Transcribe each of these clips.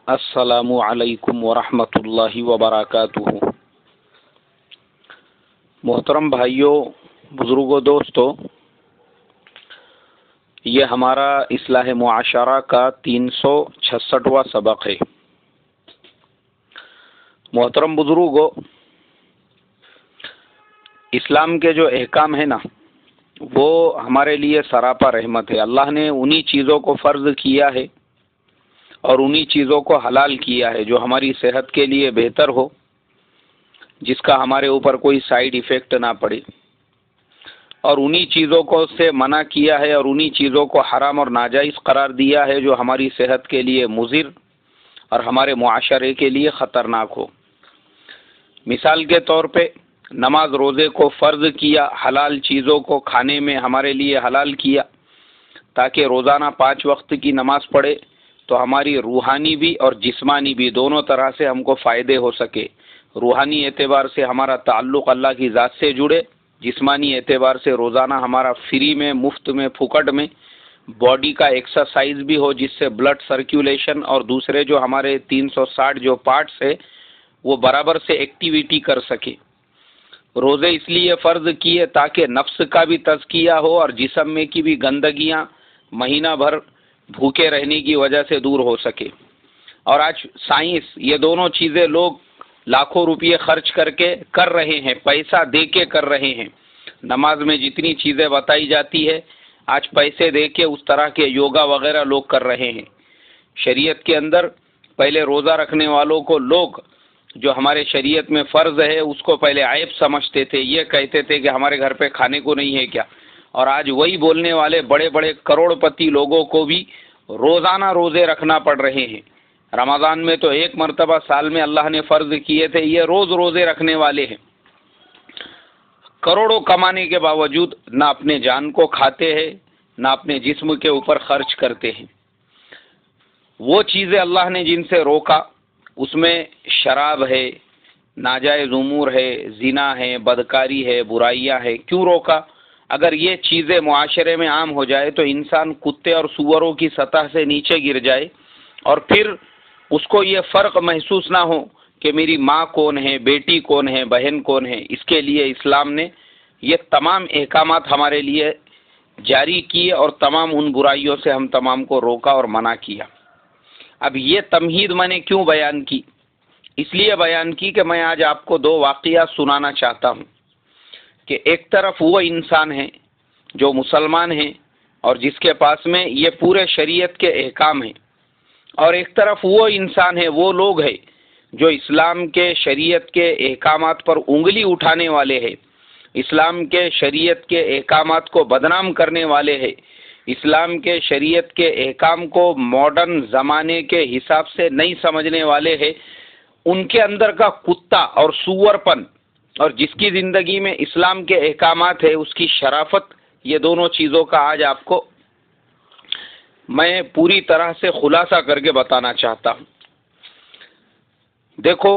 السلام علیکم ورحمۃ اللہ وبرکاتہ۔ محترم بھائیوں، بزرگوں، دوستوں، یہ ہمارا اصلاح معاشرہ کا 366واں سبق ہے۔ محترم بزرگوں، اسلام کے جو احکام ہیں نا، وہ ہمارے لیے سراپا رحمت ہے۔ اللہ نے انہی چیزوں کو فرض کیا ہے اور انہی چیزوں کو حلال کیا ہے جو ہماری صحت کے لیے بہتر ہو، جس کا ہمارے اوپر کوئی سائیڈ ایفیکٹ نہ پڑے، اور انہی چیزوں کو سے منع کیا ہے اور انہی چیزوں کو حرام اور ناجائز قرار دیا ہے جو ہماری صحت کے لیے مضر اور ہمارے معاشرے کے لیے خطرناک ہو۔ مثال کے طور پہ نماز روزے کو فرض کیا، حلال چیزوں کو کھانے میں ہمارے لیے حلال کیا تاکہ روزانہ 5 وقت کی نماز پڑھے تو ہماری روحانی بھی اور جسمانی بھی دونوں طرح سے ہم کو فائدے ہو سکے۔ روحانی اعتبار سے ہمارا تعلق اللہ کی ذات سے جڑے، جسمانی اعتبار سے روزانہ ہمارا فری میں، مفت میں، پھوکٹ میں باڈی کا ایکسرسائز بھی ہو، جس سے بلڈ سرکولیشن اور دوسرے جو ہمارے 360 جو پارٹس ہے وہ برابر سے ایکٹیویٹی کر سکے۔ روزے اس لیے فرض کیے تاکہ نفس کا بھی تزکیہ ہو اور جسم میں کی بھی گندگیاں مہینہ بھر بھوکے رہنے کی وجہ سے دور ہو سکے۔ اور آج سائنس، یہ دونوں چیزیں لوگ لاکھوں روپئے خرچ کر کے کر رہے ہیں، پیسہ دے کے کر رہے ہیں۔ نماز میں جتنی چیزیں بتائی جاتی ہے آج پیسے دے کے اس طرح کے یوگا وغیرہ لوگ کر رہے ہیں۔ شریعت کے اندر پہلے روزہ رکھنے والوں کو لوگ جو ہمارے شریعت میں فرض ہے اس کو پہلے عیب سمجھتے تھے، یہ کہتے تھے کہ ہمارے گھر پہ کھانے کو نہیں ہے کیا، اور آج وہی بولنے والے بڑے بڑے کروڑ پتی لوگوں کو بھی روزانہ روزے رکھنا پڑ رہے ہیں۔ رمضان میں تو ایک مرتبہ سال میں اللہ نے فرض کیے تھے، یہ روز روزے رکھنے والے ہیں۔ کروڑوں کمانے کے باوجود نہ اپنے جان کو کھاتے ہیں، نہ اپنے جسم کے اوپر خرچ کرتے ہیں۔ وہ چیزیں اللہ نے جن سے روکا، اس میں شراب ہے، ناجائز امور ہے، زنا ہے، بدکاری ہے، برائیاں ہے۔ کیوں روکا؟ اگر یہ چیزیں معاشرے میں عام ہو جائے تو انسان کتے اور سوروں کی سطح سے نیچے گر جائے، اور پھر اس کو یہ فرق محسوس نہ ہو کہ میری ماں کون ہے، بیٹی کون ہے، بہن کون ہے۔ اس کے لیے اسلام نے یہ تمام احکامات ہمارے لیے جاری کیے اور تمام ان برائیوں سے ہم تمام کو روکا اور منع کیا۔ اب یہ تمہید میں نے کیوں بیان کی؟ اس لیے بیان کی کہ میں آج آپ کو 2 واقعات سنانا چاہتا ہوں کہ ایک طرف وہ انسان ہے جو مسلمان ہیں اور جس کے پاس میں یہ پورے شریعت کے احکام ہیں، اور ایک طرف وہ انسان ہے، وہ لوگ ہیں جو اسلام کے شریعت کے احکامات پر انگلی اٹھانے والے ہیں، اسلام کے شریعت کے احکامات کو بدنام کرنے والے ہیں، اسلام کے شریعت کے احکام کو ماڈرن زمانے کے حساب سے نہیں سمجھنے والے ہیں۔ ان کے اندر کا کتا اور سور پن اور جس کی زندگی میں اسلام کے احکامات ہے اس کی شرافت، یہ دونوں چیزوں کا آج آپ کو میں پوری طرح سے خلاصہ کر کے بتانا چاہتا ہوں۔ دیکھو،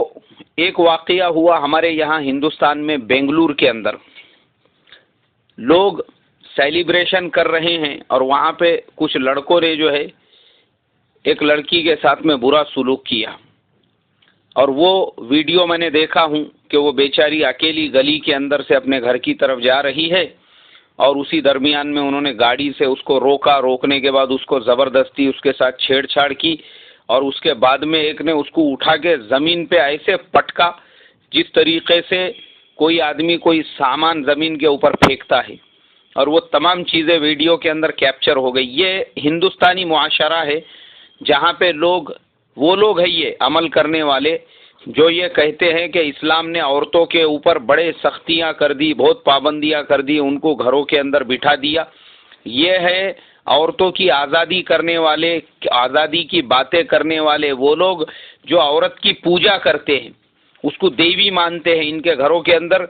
ایک واقعہ ہوا ہمارے یہاں ہندوستان میں بنگلور کے اندر، لوگ سیلیبریشن کر رہے ہیں اور وہاں پہ کچھ لڑکوں نے جو ہے ایک لڑکی کے ساتھ میں برا سلوک کیا، اور وہ ویڈیو میں نے دیکھا ہوں کہ وہ بیچاری اکیلی گلی کے اندر سے اپنے گھر کی طرف جا رہی ہے، اور اسی درمیان میں انہوں نے گاڑی سے اس کو روکا، روکنے کے بعد اس کو زبردستی اس کے ساتھ چھیڑ چھاڑ کی، اور اس کے بعد میں ایک نے اس کو اٹھا کے زمین پہ ایسے پٹکا جس طریقے سے کوئی آدمی کوئی سامان زمین کے اوپر پھینکتا ہے، اور وہ تمام چیزیں ویڈیو کے اندر کیپچر ہو گئی۔ یہ ہندوستانی معاشرہ ہے جہاں پہ وہ لوگ ہیں یہ عمل کرنے والے جو یہ کہتے ہیں کہ اسلام نے عورتوں کے اوپر بڑے سختیاں کر دی، بہت پابندیاں کر دی، ان کو گھروں کے اندر بٹھا دیا۔ یہ ہے عورتوں کی آزادی کرنے والے، آزادی کی باتیں کرنے والے، وہ لوگ جو عورت کی پوجا کرتے ہیں، اس کو دیوی مانتے ہیں۔ ان کے گھروں کے اندر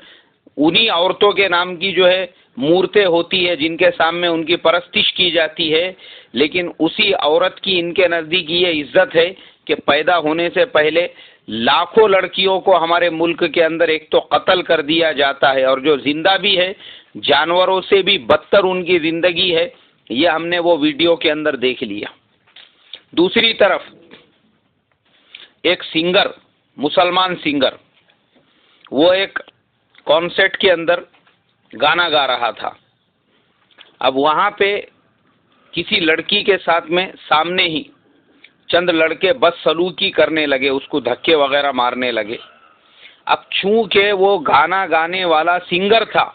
انہی عورتوں کے نام کی جو ہے مورتیں ہوتی ہے جن کے سامنے ان کی پرستش کی جاتی ہے، لیکن اسی عورت کی ان کے نزدیک یہ عزت ہے کہ پیدا ہونے سے پہلے لاکھوں لڑکیوں کو ہمارے ملک کے اندر ایک تو قتل کر دیا جاتا ہے، اور جو زندہ بھی ہے جانوروں سے بھی بدتر ان کی زندگی ہے۔ یہ ہم نے وہ ویڈیو کے اندر دیکھ لیا۔ دوسری طرف ایک سنگر، مسلمان سنگر، وہ ایک کانسرٹ کے اندر گانا گا رہا تھا. اب وہاں پہ کسی لڑکی کے ساتھ میں سامنے ہی چند لڑکے بد سلوکی کرنے لگے، اس کو دھکے وغیرہ مارنے لگے. اب چونکہ وہ گانا گانے والا سنگر تھا،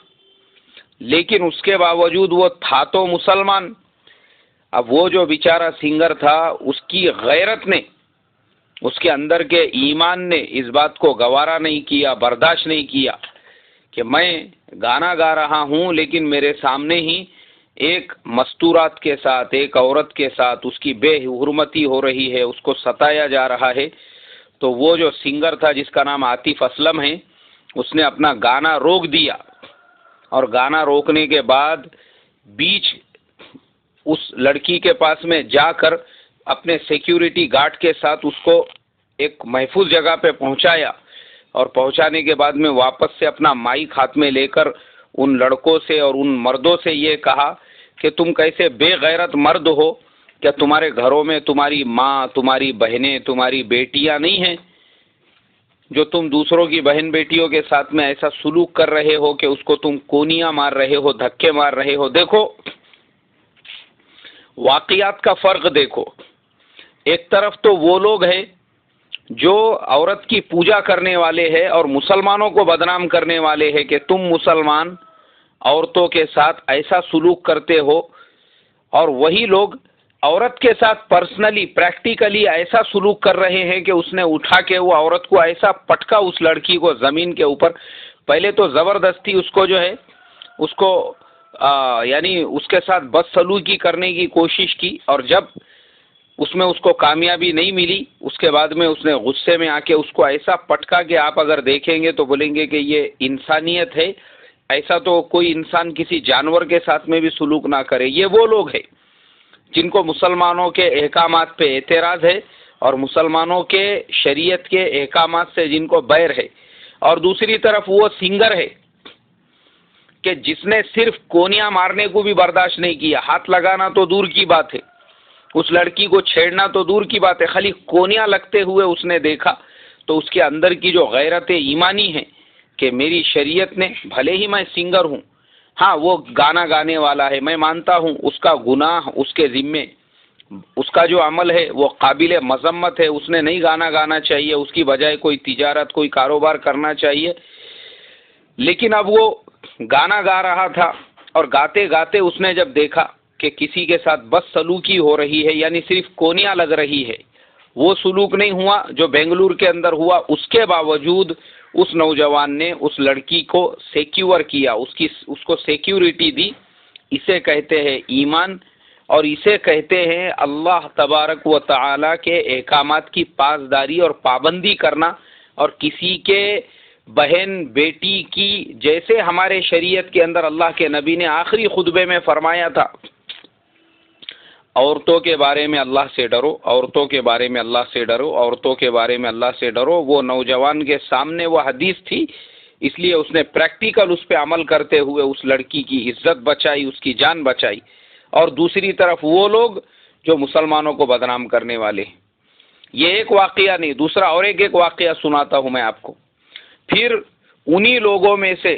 لیکن اس کے باوجود وہ تھا تو مسلمان. اب وہ جو بیچارہ سنگر تھا، اس کی غیرت نے، اس کے اندر کے ایمان نے اس بات کو گوارا نہیں کیا، برداشت نہیں کیا کہ میں گانا گا رہا ہوں لیکن میرے سامنے ہی ایک مستورات کے ساتھ، ایک عورت کے ساتھ اس کی بے حرمتی ہو رہی ہے، اس کو ستایا جا رہا ہے. تو وہ جو سنگر تھا جس کا نام عاطف اسلم ہے، اس نے اپنا گانا روک دیا، اور گانا روکنے کے بعد بیچ اس لڑکی کے پاس میں جا کر اپنے سیکیورٹی گارڈ کے ساتھ اس کو ایک محفوظ جگہ پہ پہنچایا، اور پہنچانے کے بعد میں واپس سے اپنا مائک ہاتھ میں لے کر ان لڑکوں سے اور ان مردوں سے یہ کہا کہ تم کیسے بے غیرت مرد ہو، کیا تمہارے گھروں میں تمہاری ماں، تمہاری بہنیں، تمہاری بیٹیاں نہیں ہیں جو تم دوسروں کی بہن بیٹیوں کے ساتھ میں ایسا سلوک کر رہے ہو کہ اس کو تم کونیاں مار رہے ہو، دھکے مار رہے ہو. دیکھو واقعات کا فرق دیکھو. ایک طرف تو وہ لوگ ہیں جو عورت کی پوجا کرنے والے ہیں اور مسلمانوں کو بدنام کرنے والے ہیں کہ تم مسلمان عورتوں کے ساتھ ایسا سلوک کرتے ہو، اور وہی لوگ عورت کے ساتھ پرسنلی پریکٹیکلی ایسا سلوک کر رہے ہیں کہ اس نے اٹھا کے وہ عورت کو ایسا پٹکا اس لڑکی کو زمین کے اوپر. پہلے تو زبردستی اس کو جو ہے اس کو یعنی اس کے ساتھ بدسلوکی کرنے کی کوشش کی، اور جب اس میں اس کو کامیابی نہیں ملی، اس کے بعد میں اس نے غصے میں آ کے اس کو ایسا پٹکا کہ آپ اگر دیکھیں گے تو بولیں گے کہ یہ انسانیت ہے. ایسا تو کوئی انسان کسی جانور کے ساتھ میں بھی سلوک نہ کرے. یہ وہ لوگ ہیں جن کو مسلمانوں کے احکامات پہ اعتراض ہے اور مسلمانوں کے شریعت کے احکامات سے جن کو بیر ہے. اور دوسری طرف وہ سنگر ہے کہ جس نے صرف کونیاں مارنے کو بھی برداشت نہیں کیا، ہاتھ لگانا تو دور کی بات ہے، اس لڑکی کو چھیڑنا تو دور کی بات ہے، خالی کونیاں لگتے ہوئے اس نے دیکھا تو اس کے اندر کی جو غیرت ایمانی ہے کہ میری شریعت نے، بھلے ہی میں سنگر ہوں، ہاں وہ گانا گانے والا ہے، میں مانتا ہوں اس کا گناہ اس کے ذمے، اس کا جو عمل ہے وہ قابل مذمت ہے، اس نے نہیں گانا گانا چاہیے، اس کی بجائے کوئی تجارت، کوئی کاروبار کرنا چاہیے. لیکن اب وہ گانا گا رہا تھا، اور گاتے گاتے اس نے جب دیکھا کہ کسی کے ساتھ بد سلوکی ہو رہی ہے، یعنی صرف کونیاں لگ رہی ہے، وہ سلوک نہیں ہوا جو بنگلور کے اندر ہوا. اس کے باوجود اس نوجوان نے اس لڑکی کو سیکیور کیا، اس کو سیکیورٹی دی. اسے کہتے ہیں ایمان، اور اسے کہتے ہیں اللہ تبارک و تعالی کے احکامات کی پاسداری اور پابندی کرنا. اور کسی کے بہن بیٹی کی، جیسے ہمارے شریعت کے اندر اللہ کے نبی نے آخری خطبے میں فرمایا تھا، عورتوں کے بارے میں اللہ سے ڈرو، عورتوں کے بارے میں اللہ سے ڈرو، عورتوں کے بارے میں اللہ سے ڈرو. وہ نوجوان کے سامنے وہ حدیث تھی، اس لیے اس نے پریکٹیکل اس پہ عمل کرتے ہوئے اس لڑکی کی عزت بچائی، اس کی جان بچائی. اور دوسری طرف وہ لوگ جو مسلمانوں کو بدنام کرنے والے ہیں. یہ ایک واقعہ نہیں، دوسرا اور ایک واقعہ سناتا ہوں میں آپ کو. پھر انہی لوگوں میں سے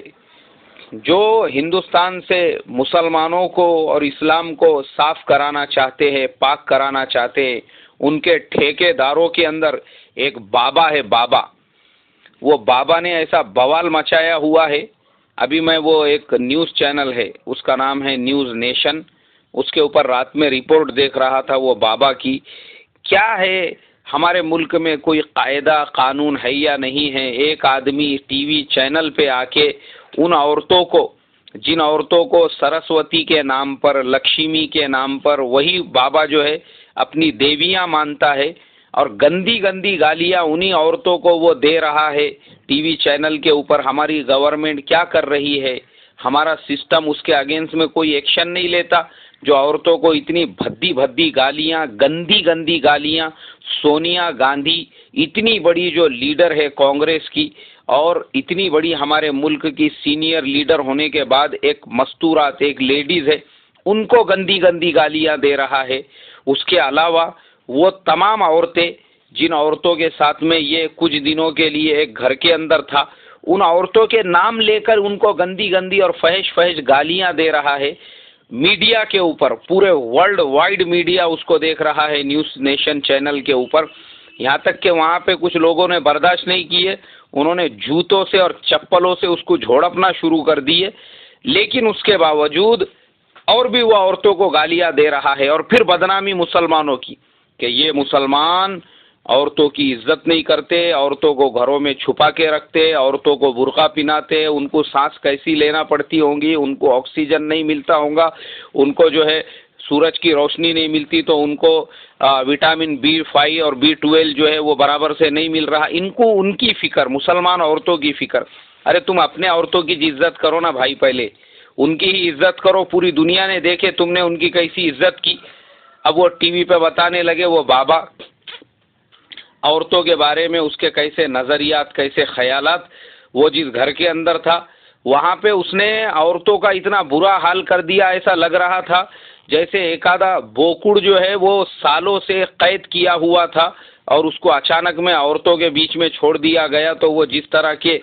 جو ہندوستان سے مسلمانوں کو اور اسلام کو صاف کرانا چاہتے ہیں، پاک کرانا چاہتے ہیں، ان کے ٹھیکے داروں کے اندر ایک بابا ہے. وہ بابا نے ایسا بوال مچایا ہوا ہے. ابھی میں وہ ایک نیوز چینل ہے، اس کا نام ہے نیوز نیشن، اس کے اوپر رات میں رپورٹ دیکھ رہا تھا وہ بابا کی. کیا ہے ہمارے ملک میں کوئی قاعدہ قانون ہے یا نہیں ہے؟ ایک آدمی ٹی وی چینل پہ آ کے ان عورتوں کو، جن عورتوں کو سرسوتی کے نام پر، لکشمی کے نام پر وہی بابا جو ہے اپنی دیویاں مانتا ہے، اور گندی گندی گالیاں انہی عورتوں کو وہ دے رہا ہے ٹی وی چینل کے اوپر. ہماری گورنمنٹ کیا کر رہی ہے؟ ہمارا سسٹم اس کے اگینسٹ میں کوئی ایکشن نہیں لیتا جو عورتوں کو اتنی بھدی گالیاں، گندی گالیاں. سونیا گاندھی اتنی بڑی جو لیڈر ہے کانگریس کی، اور اتنی بڑی ہمارے ملک کی سینئر لیڈر ہونے کے بعد ایک مستورات، ایک لیڈیز ہے، ان کو گندی گالیاں دے رہا ہے. اس کے علاوہ وہ تمام عورتیں جن عورتوں کے ساتھ میں یہ کچھ دنوں کے لیے ایک گھر کے اندر تھا، ان عورتوں کے نام لے کر ان کو گندی گندی اور فحش فحش گالیاں دے رہا ہے میڈیا کے اوپر، پورے ورلڈ وائڈ میڈیا اس کو دیکھ رہا ہے، نیوز نیشن چینل کے اوپر، یہاں تک کہ وہاں پہ کچھ لوگوں نے برداشت نہیں کیے، انہوں نے جوتوں سے اور چپلوں سے اس کو جھوڑپنا شروع کر دیے، لیکن اس کے باوجود اور بھی وہ عورتوں کو گالیاں دے رہا ہے، اور پھر بدنامی مسلمانوں کی کہ یہ مسلمان عورتوں کی عزت نہیں کرتے، عورتوں کو گھروں میں چھپا کے رکھتے، عورتوں کو برقع پہناتے، ان کو سانس کیسی لینا پڑتی ہوں گی، ان کو آکسیجن نہیں ملتا ہوگا، ان کو جو ہے سورج کی روشنی نہیں ملتی تو ان کو وٹامن B5 اور B12 جو ہے وہ برابر سے نہیں مل رہا، ان کو ان کی فکر، مسلمان عورتوں کی فکر۔ ارے تم اپنے عورتوں کی عزت کرو نا بھائی، پہلے ان کی ہی عزت کرو، پوری دنیا نے دیکھے تم نے ان کی کیسی عزت کی۔ اب وہ ٹی وی پہ بتانے لگے وہ بابا عورتوں کے بارے میں اس کے کیسے نظریات، کیسے خیالات، وہ جس گھر کے اندر تھا وہاں پہ اس نے عورتوں کا اتنا برا حال کر دیا، ایسا لگ رہا تھا جیسے ایک آدھا بوکڑ جو ہے وہ سالوں سے قید کیا ہوا تھا اور اس کو اچانک میں عورتوں کے بیچ میں چھوڑ دیا گیا، تو وہ جس طرح کے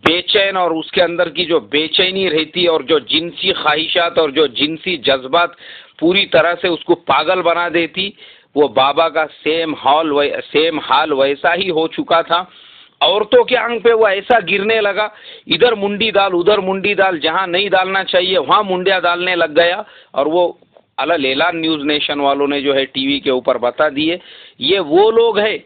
بے چین اور اس کے اندر کی جو بے چینی رہتی اور جو جنسی خواہشات اور جو جنسی جذبات پوری طرح سے اس کو پاگل بنا دیتی، وہ بابا کا سیم حال ویسا ہی ہو چکا تھا۔ عورتوں کے آنکھ پہ وہ ایسا گرنے لگا، ادھر منڈی ڈال ادھر منڈی ڈال، جہاں نہیں ڈالنا چاہیے وہاں منڈیاں ڈالنے لگ گیا، اور وہ اعلان نیوز نیشن والوں نے جو ہے ٹی وی کے اوپر بتا دیے، یہ وہ لوگ ہیں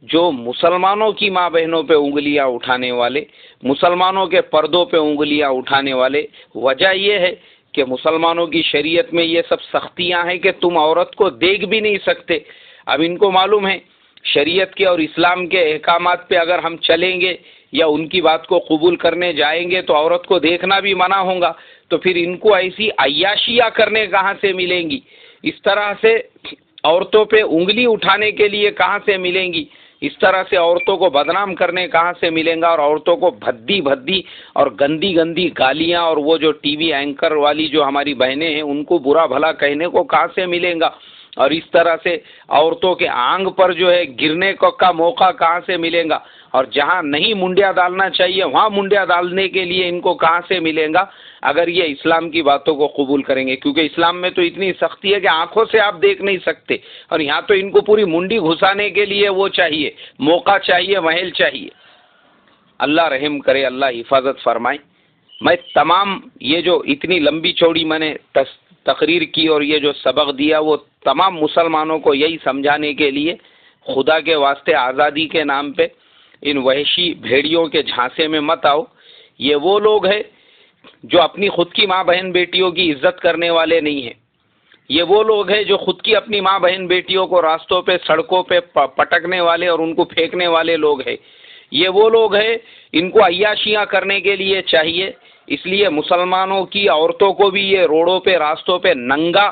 جو مسلمانوں کی ماں بہنوں پہ انگلیاں اٹھانے والے، مسلمانوں کے پردوں پہ انگلیاں اٹھانے والے۔ وجہ یہ ہے کہ مسلمانوں کی شریعت میں یہ سب سختیاں ہیں کہ تم عورت کو دیکھ بھی نہیں سکتے۔ اب ان کو معلوم ہے شریعت کے اور اسلام کے احکامات پہ اگر ہم چلیں گے یا ان کی بات کو قبول کرنے جائیں گے تو عورت کو دیکھنا بھی منع ہوگا، تو پھر ان کو ایسی عیاشیاں کرنے کہاں سے ملیں گی، اس طرح سے عورتوں پہ انگلی اٹھانے کے لیے کہاں سے ملیں گی، اس طرح سے عورتوں کو بدنام کرنے کہاں سے ملیں گا، اور عورتوں کو بھدی بھدی اور گندی گندی گالیاں اور وہ جو ٹی وی اینکر والی جو ہماری بہنیں ہیں ان کو برا بھلا کہنے کو کہاں سے ملیں گا، اور اس طرح سے عورتوں کے آنگ پر جو ہے گرنے کا موقع کہاں سے ملے گا، اور جہاں نہیں منڈیا ڈالنا چاہیے وہاں منڈیا ڈالنے کے لیے ان کو کہاں سے ملے گا اگر یہ اسلام کی باتوں کو قبول کریں گے، کیونکہ اسلام میں تو اتنی سختی ہے کہ آنکھوں سے آپ دیکھ نہیں سکتے، اور یہاں تو ان کو پوری منڈی گھسانے کے لیے وہ چاہیے، موقع چاہیے، محل چاہیے۔ اللہ رحم کرے، اللہ حفاظت فرمائے۔ میں تمام یہ جو اتنی لمبی چوڑی میں نے تقریر کی اور یہ جو سبق دیا وہ تمام مسلمانوں کو یہی سمجھانے کے لیے، خدا کے واسطے آزادی کے نام پہ ان وحشی بھیڑیوں کے جھانسے میں مت آؤ۔ یہ وہ لوگ ہیں جو اپنی خود کی ماں بہن بیٹیوں کی عزت کرنے والے نہیں ہیں، یہ وہ لوگ ہیں جو خود کی اپنی ماں بہن بیٹیوں کو راستوں پہ سڑکوں پہ پٹکنے والے اور ان کو پھینکنے والے لوگ ہیں، یہ وہ لوگ ہیں ان کو عیاشیاں کرنے کے لیے چاہیے، اس لیے مسلمانوں کی عورتوں کو بھی یہ روڈوں پہ راستوں پہ ننگا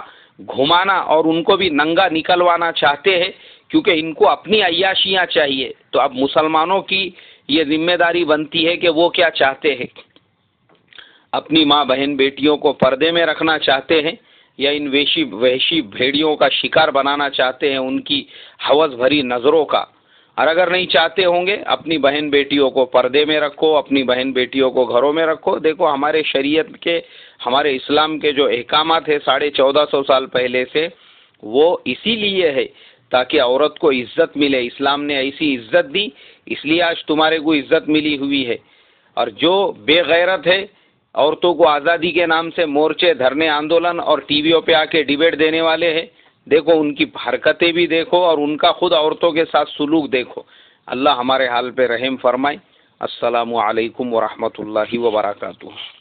گھمانا اور ان کو بھی ننگا نکلوانا چاہتے ہیں، کیونکہ ان کو اپنی عیاشیاں چاہیے۔ تو اب مسلمانوں کی یہ ذمہ داری بنتی ہے کہ وہ کیا چاہتے ہیں، اپنی ماں بہن بیٹیوں کو پردے میں رکھنا چاہتے ہیں یا ان وحشی بھیڑیوں کا شکار بنانا چاہتے ہیں ان کی ہوس بھری نظروں کا۔ اور اگر نہیں چاہتے ہوں گے اپنی بہن بیٹیوں کو پردے میں رکھو، اپنی بہن بیٹیوں کو گھروں میں رکھو۔ دیکھو ہمارے شریعت کے، ہمارے اسلام کے جو احکامات ہیں 1450 سال پہلے سے، وہ اسی لیے ہے تاکہ عورت کو عزت ملے۔ اسلام نے ایسی عزت دی، اس لیے آج تمہارے کو عزت ملی ہوئی ہے۔ اور جو بے غیرت ہے، عورتوں کو آزادی کے نام سے مورچے، دھرنے، آندولن اور ٹی ویوں پہ آ کے ڈیبیٹ دینے والے ہیں، دیکھو ان کی حرکتیں بھی دیکھو اور ان کا خود عورتوں کے ساتھ سلوک دیکھو۔ اللہ ہمارے حال پہ رحم فرمائے۔ السلام علیکم ورحمۃ اللہ وبرکاتہ۔